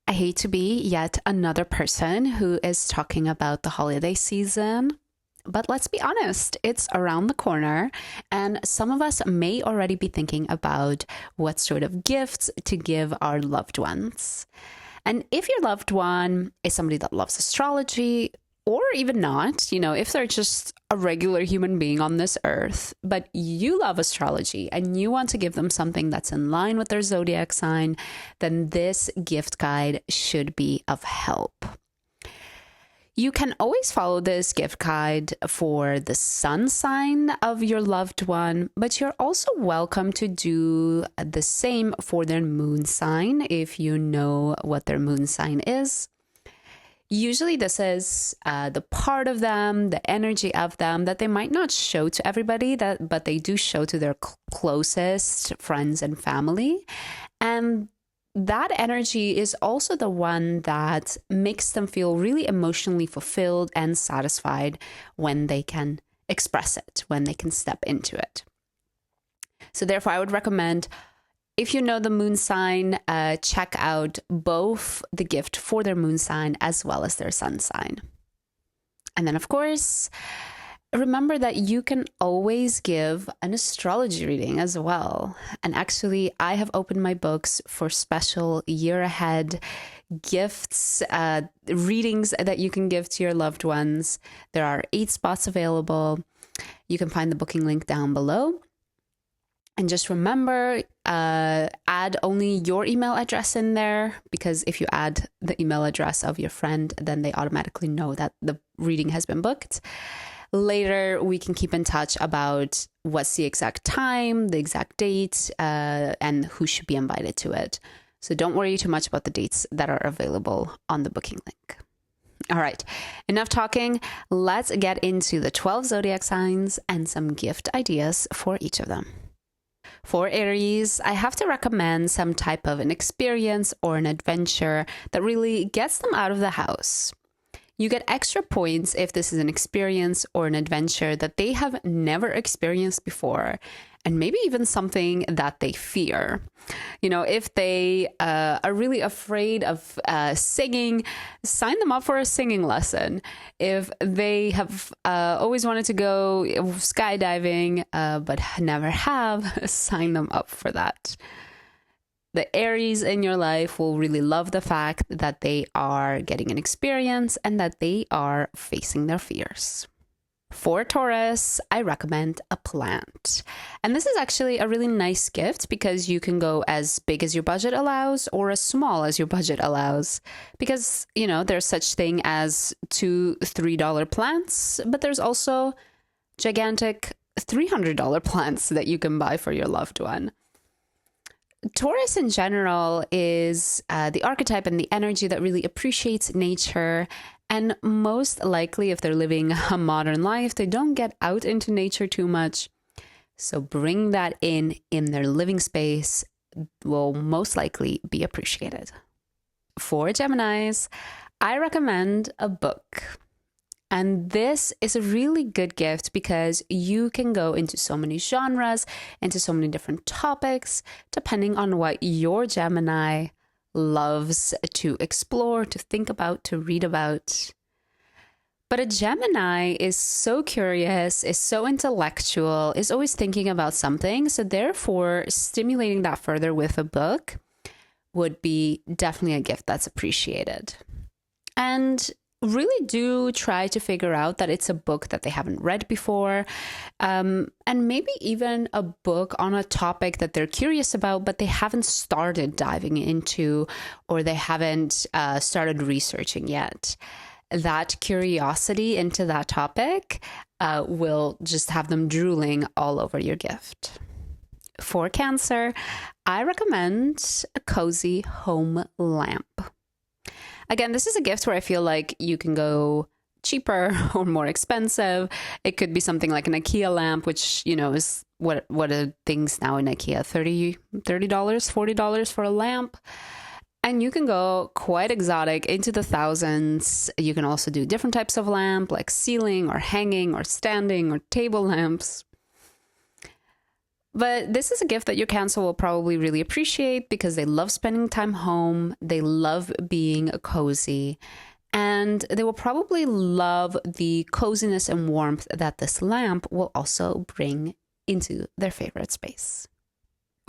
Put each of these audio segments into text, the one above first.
I hate to be yet another person who is talking about the holiday season, but let's be honest, it's around the corner, and some of us may already be thinking about what sort of gifts to give our loved ones. And if your loved one is somebody that loves astrology, or even not, if they're just a regular human being on this earth, but you love astrology and you want to give them something that's in line with their zodiac sign, then this gift guide should be of help. You can always follow this gift guide for the sun sign of your loved one, but you're also welcome to do the same for their moon sign if you know what their moon sign is. Usually this is the part of them, the energy of them that they might not show to everybody, but they do show to their closest friends and family. And that energy is also the one that makes them feel really emotionally fulfilled and satisfied when they can express it, when they can step into it. So therefore, I would recommend, if you know the moon sign, check out both the gift for their moon sign as well as their sun sign. And then, of course, remember that you can always give an astrology reading as well. And actually, I have opened my books for special year ahead gifts, readings that you can give to your loved ones. There are 8 spots available. You can find the booking link down below. And just remember, add only your email address in there, because if you add the email address of your friend, then they automatically know that the reading has been booked. Later, we can keep in touch about what's the exact time, the exact date, and who should be invited to it. So don't worry too much about the dates that are available on the booking link. All right, enough talking. Let's get into the 12 zodiac signs and some gift ideas for each of them. For Aries, I have to recommend some type of an experience or an adventure that really gets them out of the house. You get extra points if this is an experience or an adventure that they have never experienced before, and maybe even something that they fear. If they are really afraid of singing, sign them up for a singing lesson. If they have always wanted to go skydiving but never have, sign them up for that. The Aries in your life will really love the fact that they are getting an experience and that they are facing their fears. For Taurus, I recommend a plant. And this is actually a really nice gift because you can go as big as your budget allows or as small as your budget allows. Because, there's such thing as $2, $3 plants, but there's also gigantic $300 plants that you can buy for your loved one. Taurus in general is the archetype and the energy that really appreciates nature. And most likely, if they're living a modern life, they don't get out into nature too much. So bring that in their living space will most likely be appreciated. For Geminis, I recommend a book. And this is a really good gift because you can go into so many genres, into so many different topics, depending on what your Gemini loves to explore, to think about, to read about. But a Gemini is so curious, is so intellectual, is always thinking about something. So therefore, stimulating that further with a book would be definitely a gift that's appreciated. And really do try to figure out that it's a book that they haven't read before, and maybe even a book on a topic that they're curious about, but they haven't started diving into, or they haven't started researching yet. That curiosity into that topic will just have them drooling all over your gift. For Cancer, I recommend a cozy home lamp. Again, this is a gift where I feel like you can go cheaper or more expensive. It could be something like an IKEA lamp, which, is what are things now in IKEA? $30, $40 for a lamp. And you can go quite exotic into the thousands. You can also do different types of lamp, like ceiling or hanging or standing or table lamps. But this is a gift that your Cancer will probably really appreciate because they love spending time home. They love being cozy. And they will probably love the coziness and warmth that this lamp will also bring into their favorite space.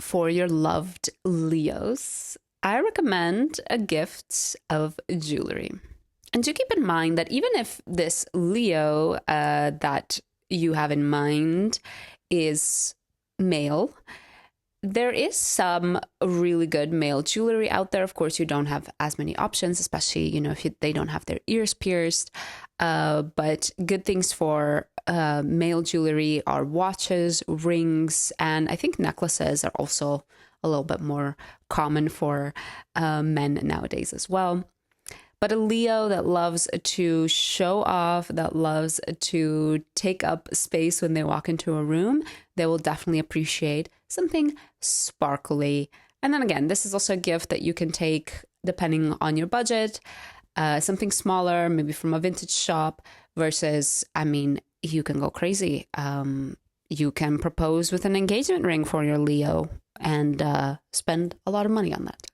For your loved Leos, I recommend a gift of jewelry. And do keep in mind that even if this Leo that you have in mind is male, there is some really good male jewelry out there. Of course, you don't have as many options, especially, if they don't have their ears pierced. But good things for male jewelry are watches, rings, and I think necklaces are also a little bit more common for men nowadays as well. But a Leo that loves to show off, that loves to take up space when they walk into a room, they will definitely appreciate something sparkly. And then again, this is also a gift that you can take depending on your budget, something smaller, maybe from a vintage shop versus, you can go crazy. You can propose with an engagement ring for your Leo and spend a lot of money on that.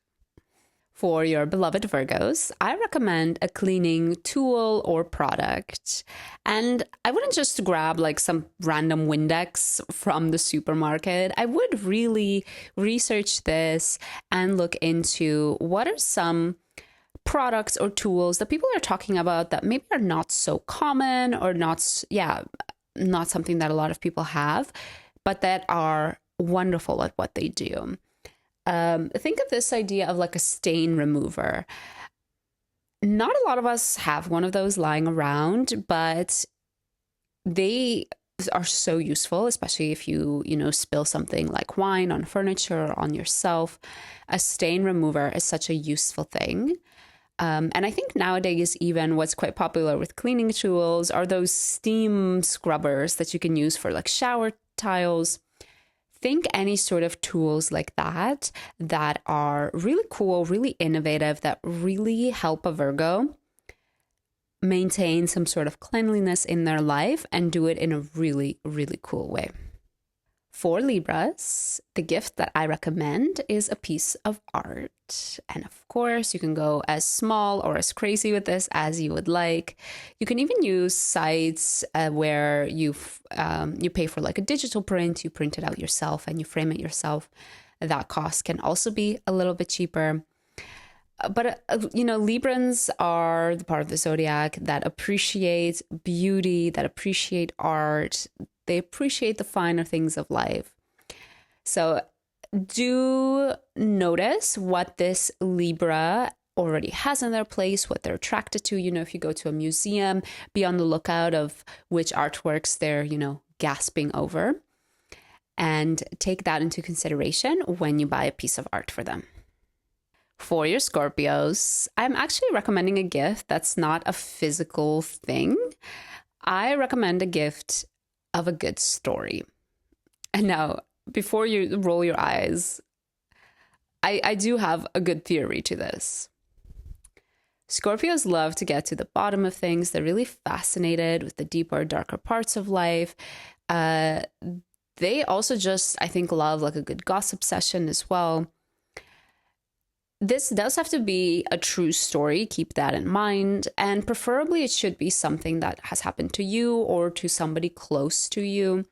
For your beloved Virgos, I recommend a cleaning tool or product. And I wouldn't just grab like some random Windex from the supermarket. I would really research this and look into what are some products or tools that people are talking about that maybe are not so common or not something that a lot of people have, but that are wonderful at what they do. Think of this idea of like a stain remover. Not a lot of us have one of those lying around, but they are so useful, especially if you spill something like wine on furniture or on yourself. A stain remover is such a useful thing. And I think nowadays, even what's quite popular with cleaning tools are those steam scrubbers that you can use for like shower tiles. Think any sort of tools like that are really cool, really innovative, that really help a Virgo maintain some sort of cleanliness in their life and do it in a really, really cool way. For Libras, the gift that I recommend is a piece of art. And of course, you can go as small or as crazy with this as you would like. You can even use sites where you pay for like a digital print, you print it out yourself and you frame it yourself. That cost can also be a little bit cheaper. But, Librans are the part of the zodiac that appreciate beauty, that appreciate art. They appreciate the finer things of life. So do notice what this Libra already has in their place, what they're attracted to. If you go to a museum, be on the lookout of which artworks they're, gasping over. And take that into consideration when you buy a piece of art for them. For your Scorpios, I'm actually recommending a gift that's not a physical thing. I recommend a gift of a good story. And now, before you roll your eyes, I do have a good theory to this. Scorpios love to get to the bottom of things. They're really fascinated with the deeper, darker parts of life. They also just, I think, love like a good gossip session as well. This does have to be a true story. Keep that in mind. And preferably it should be something that has happened to you or to somebody close to you.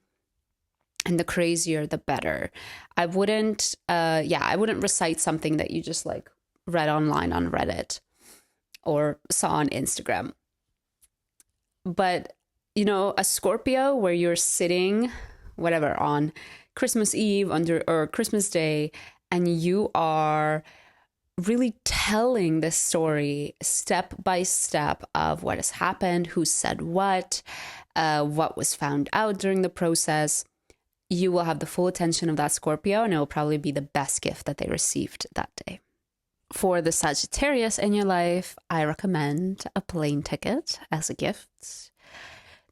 And the crazier, the better. I wouldn't recite something that you just like read online on Reddit or saw on Instagram. But, a Scorpio where you're sitting, whatever, on Christmas Eve or Christmas Day, and you are really telling the story step by step of what has happened, who said what was found out during the process, you will have the full attention of that Scorpio, and it will probably be the best gift that they received that day. For the Sagittarius in your life, I recommend a plane ticket as a gift.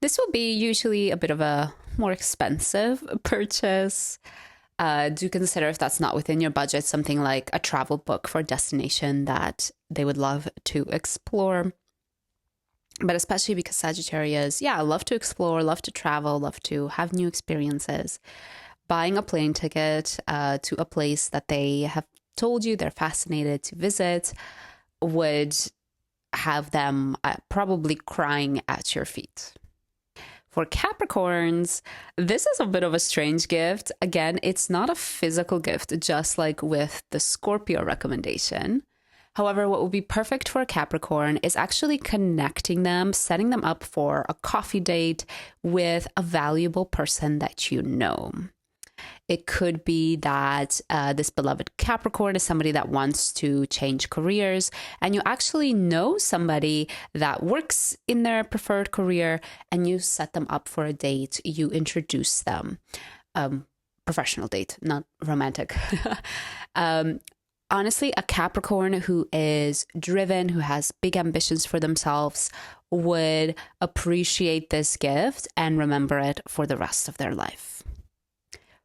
This will be usually a bit of a more expensive purchase. Do consider, if that's not within your budget, something like a travel book for a destination that they would love to explore. But especially because Sagittarius, love to explore, love to travel, love to have new experiences. buying a plane ticket to a place that they have told you they're fascinated to visit would have them probably crying at your feet. For Capricorns, this is a bit of a strange gift. Again, it's not a physical gift, just like with the Scorpio recommendation. However, what would be perfect for a Capricorn is actually connecting them, setting them up for a coffee date with a valuable person that you know. It could be that this beloved Capricorn is somebody that wants to change careers, and you actually know somebody that works in their preferred career, and you set them up for a date. You introduce them. Professional date, not romantic. Honestly, a Capricorn who is driven, who has big ambitions for themselves, would appreciate this gift and remember it for the rest of their life.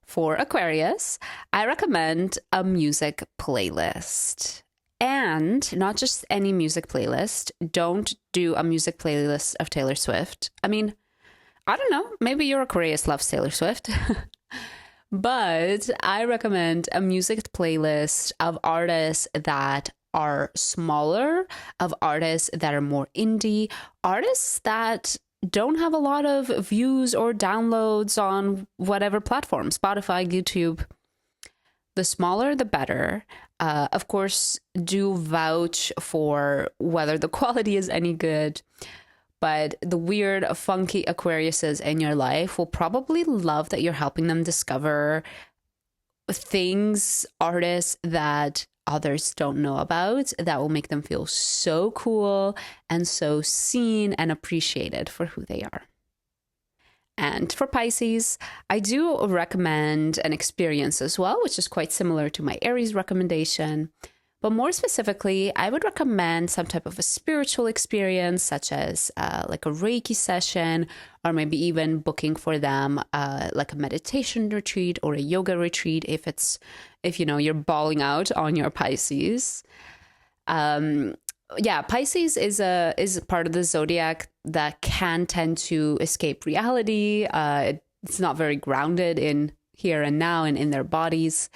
For Aquarius, I recommend a music playlist. And not just any music playlist. Don't do a music playlist of Taylor Swift. I mean, I don't know. Maybe your Aquarius loves Taylor Swift. But I recommend a music playlist of artists that are smaller, of artists that are more indie, artists that don't have a lot of views or downloads on whatever platform, Spotify, YouTube. The smaller, the better. Of course, do vouch for whether the quality is any good. But the weird, funky Aquariuses in your life will probably love that you're helping them discover things, artists that others don't know about, that will make them feel so cool and so seen and appreciated for who they are. And for Pisces, I do recommend an experience as well, which is quite similar to my Aries recommendation. But more specifically, I would recommend some type of a spiritual experience, such as like a Reiki session, or maybe even booking for them like a meditation retreat or a yoga retreat if you know you're balling out on your Pisces. Pisces is part of the zodiac that can tend to escape reality. It's not very grounded in here and now and in their bodies.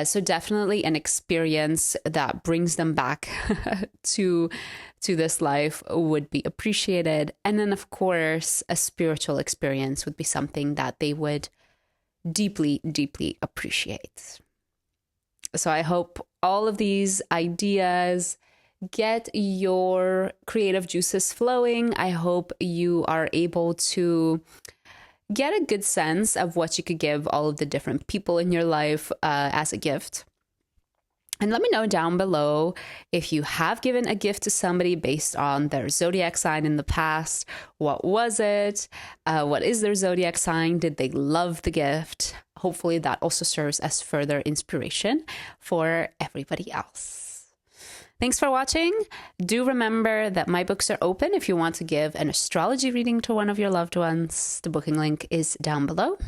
So definitely an experience that brings them back to this life would be appreciated. And then, of course, a spiritual experience would be something that they would deeply, deeply appreciate. So I hope all of these ideas get your creative juices flowing. I hope you are able to get a good sense of what you could give all of the different people in your life as a gift. And let me know down below if you have given a gift to somebody based on their zodiac sign in the past. What was it? What is their zodiac sign? Did they love the gift? Hopefully that also serves as further inspiration for everybody else. Thanks for watching. Do remember that my books are open if you want to give an astrology reading to one of your loved ones. The booking link is down below,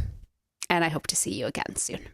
and I hope to see you again soon.